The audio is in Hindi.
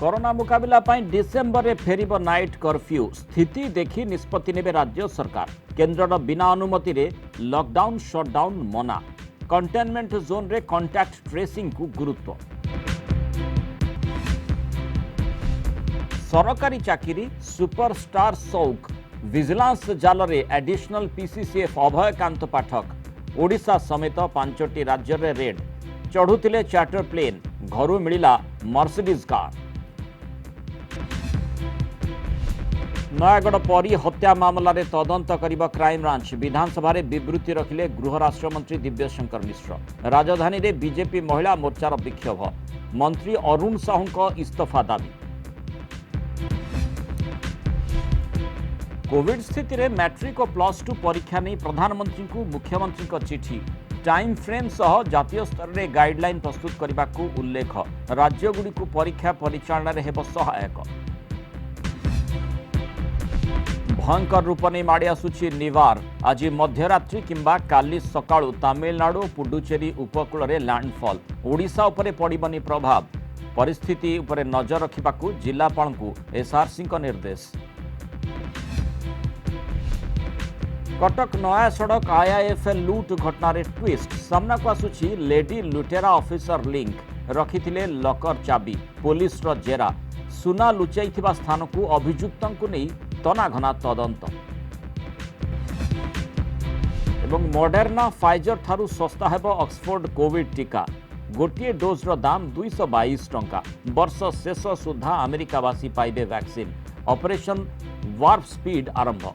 कोरोना मुकाबला पाई डिसेम्बर में फेरिब नाइट कर्फ्यू स्थिति देखि निष्पत्ति नेबे राज्य सरकार। केन्द्रर बिना अनुमति रे लॉकडाउन शटडाउन मना। कंटेनमेंट जोन रे कांटेक्ट ट्रेसिंग को गुरुत्व। सरकारी चाकिरी सुपरस्टार सौक विजिलेंस जाल रे एडिशनल पीसीसीएफ अभयकांत पाठक ओडिशा समेत 5टी राज्य रे रेड। चढ़ुतिले चार्टर प्लेन घरू मिलिला मर्सिडीज कार। नयागढ़ परी हत्या मामला रे तदंत करिबा क्राइमब्रांच। विधानसभा रे विवृत्ति रखिले गृह राष्ट्रमंत्री दिव्यशंकर मिश्र। राजधानी रे बीजेपी महिला मोर्चार विक्षोभ। मंत्री अरुण साहू इस्तीफा दाबी। कोविड स्थिति रे मैट्रिक और +2 परीक्षा नहीं प्रधानमंत्री को मुख्यमंत्री को चिठी। टाइम फ्रेम सह जातीय स्तर रे गाइडलाइन प्रस्तुत करने को उल्लेख। राज्यगुड़ी को परीक्षा परिचालन रे हेब सहायक। भयंकर रूप नहीं माड़ी आसुछि निवार। आज मध्यरात्रि किंबा काली सकाळु तमिलनाडु पुडुचेरी उपकूल रे लैंडफॉल। ओडिशा उपरे पड़िबनी प्रभाव। परिस्थिति उपरे नजर रखिबाकू जिलापाल को एसआरसी को निर्देश। कटक नया सड़क आईआईएफएल लूट घटना रे ट्विस्ट। सामना को आसुछि लेडी लुटेरा ऑफिसर लिंक रखिथिले लकर चाबी। पुलिस रो जेरा सुना लुचाइथिबा स्थान को अभियुक्तों को नहीं तनाघना तदंत। एवं मॉडर्ना फाइजर थारु सस्ता हेब ऑक्सफोर्ड कोविड टीका। गोटे डोज रो दाम 222 टंका। वर्ष शेष सुधा अमेरिकावासी पाइबे वैक्सीन। ऑपरेशन वार्प स्पीड आरंभ।